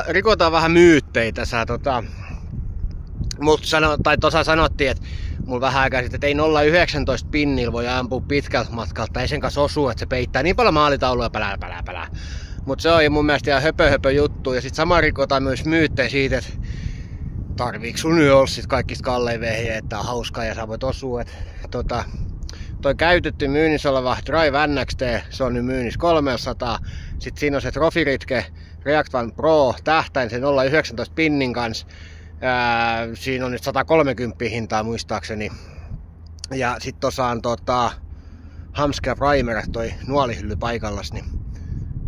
Rikotaan vähän myytteitä. Tuossa sanottiin, että mulla vähän aikaa sitten, että ei 0,19 pinnillä voi ampua pitkältä matkalta, ei sen kanssa osua, että se peittää niin paljon maalitaulua pälää. Mutta se on mun mielestä ihan höpö juttu. Ja sit sama rikotaan myös myyttejä siitä, että tarviiko sun nyt olla sit kaikista kallein vehjeä, että on hauskaa ja sä voit osua. Toi käytetty myynnissä oleva Drive NXT, se on nyt myynnissä 300. Sitten siinä on se Trofiritke React One Pro tähtäin sen 0,19 pinnin kanssa. Siinä on nyt 130 hintaa muistaakseni. Ja sit tuossa on Hamskea Primer, toi nuolihylly paikallas. Niin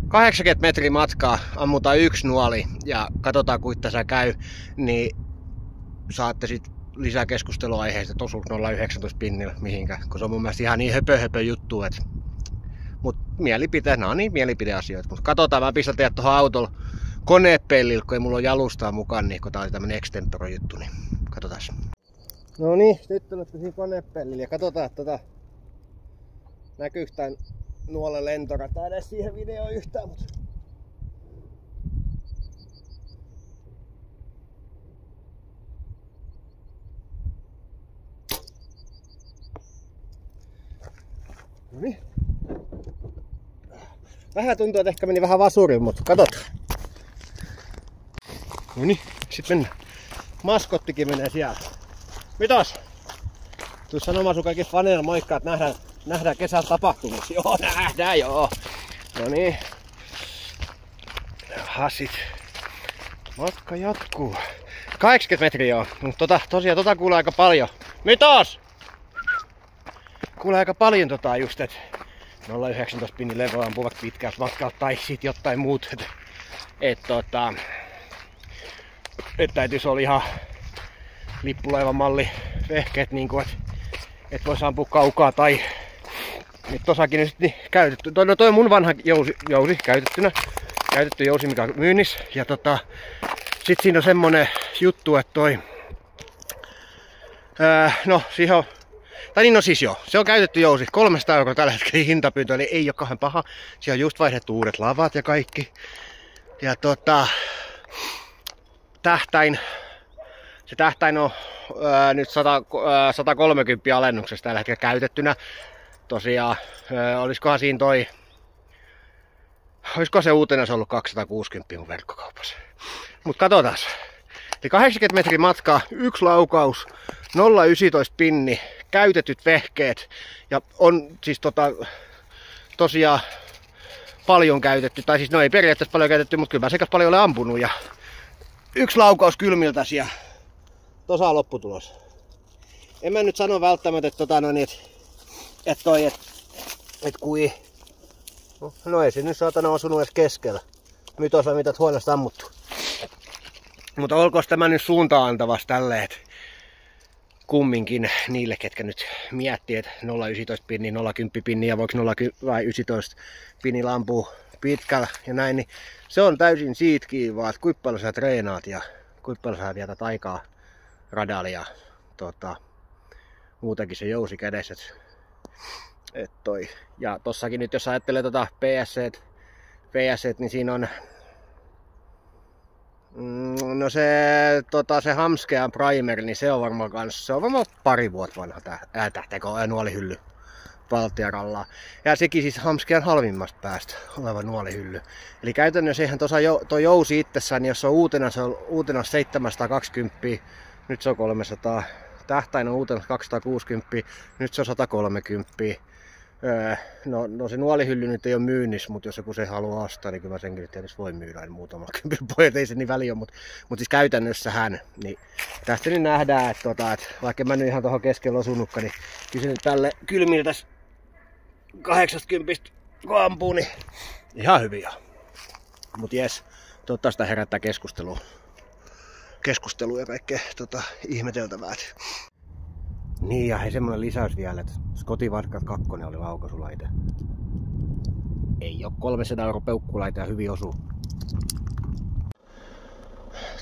80 metriä matkaa, ammutaan yksi nuoli ja katsotaan kuinka tässä käy. Niin saatte sit lisää keskusteluaiheista, että osuuko 0,19 pinnillä mihinkään. Kun se on mun mielestä ihan niin höpö juttu. Mut nämä on niin mielipideasioita. Mut katsotaan, mä pistän teidät tuohon autolla konepellillä, kun ei mulla ole jalustaa mukaan, niin kun tää oli tämmönen extempero juttu, niin katsotaan. No niin, nyt olette siinä konepellillä ja katsotaan, että näkyykö tän nuolen lentorata edes siihen videoon yhtään, mutta noniin. Vähän tuntuu, että ehkä meni vähän vasuriin, mutta katsotaan. Noniin, sit mennään. Maskottikin menee siellä. Mitos? Tuu sanomaan sun kaikista faneilla moikkaa, että nähdään kesällä tapahtumissa. Joo, nähdään joo. Noniin. Hasit. Matka jatkuu. 80 metriä joo. Mutta tosiaan kuulee aika paljon. Mitos? Kuulee aika paljon just, että 0,19 pinnin levoa ampuvat pitkältä matkalta tai sit jotain muut. Että täytyisi olla ihan lippulaivan malli vehkeet, niin että vois ampua kaukaa tai nyt tossakin nyt niin käytetty. Toi on mun vanha jousi käytetty jousi, mikä on myynnissä. Ja sit siinä on semmonen juttu, että siihen on, tai niin, no siis joo, se on käytetty jousi, 300 € tällä hetkellä hintapyyntö, eli ei oo kauhean paha. Siellä on just vaihdettu uudet lavat ja kaikki. Ja se tähtäin on nyt 130 alennuksessa tällä hetkellä käytettynä. Tosiaan, olisiko se uutena se ollut 260 mun verkkokaupassa. Mut katsotaan. Eli 80 metriä matkaa, yksi laukaus, 0,19 pinni, käytetyt vehkeet ja on siis tosiaan paljon käytetty, tai siis no ei periaatteessa paljon käytetty, mutta kyllä mä sekä paljon olen ampunut ja yksi laukaus kylmiltäs ja tossa on lopputulos. En mä nyt sano välttämättä, no ei se nyt saatana osunut edes keskellä. Nyt osa mitä huonosti ammuttu. Mutta olkoon tämä nyt suuntaan antavasti tälleen, että kumminkin niille, ketkä nyt miettii, että 0,19 pinni, 0,10 pinni ja voiko 0,19 pinni ampuu pitkällä ja näin, niin se on täysin siitä kiinni vaan, että kuinka paljon sä treenaat ja kuinka paljon sä vietät aikaa radalla ja muutenkin se jousi kädessä. Ja tossakin nyt jos ajattelee PSC, niin siinä on no se Hamskea Primer, niin se on varmaan pari vuotta vanha tää nuolihylly Valtiaralla. Ja sekin siis Hamskean halvimmasta päästä oleva nuolihylly. Eli käytännössä eihän tuo jousi itsessään, niin jos se on uutena 720, nyt se on 300. Tähtäin on uutena 260, nyt se on 130. No se nuolihylly nyt ei ole myynnissä, mutta jos joku se haluaa ostaa, niin kyllä mä senkin nyt edes voi myydä muutamalla kympillä pojat, ei se niin väliä, mutta siis käytännössähän, niin tästä nyt nähdään, että vaikka mä nyt ihan tuohon keskellä osunutkaan, niin kyllä se nyt tälle kylmiltäs 80 kun ampuu, niin ihan hyvin jo. Mut jes, toivottavasti sitä herättää keskustelua ja kaikkea ihmeteltävää. Niin ja hei, semmonen lisäys vielä, että Scotty Vodka 2 oli laukaisulaite. Ei oo 300 € peukkulaite ja hyvin osuu.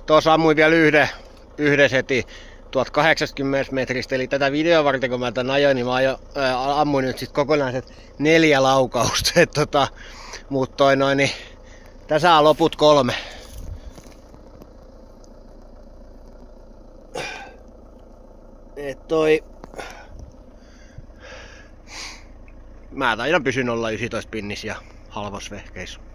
Tuossa ammuin vielä yhden setin 1080 metristä, eli tätä videoa varten kun mä tän ajoin, niin mä ammuin nyt sit kokonaiset 4 laukausta. Mutta niin Tässä on loput 3. Mä taidan pysyn olla 19 pinnis ja halvos vehkeissä.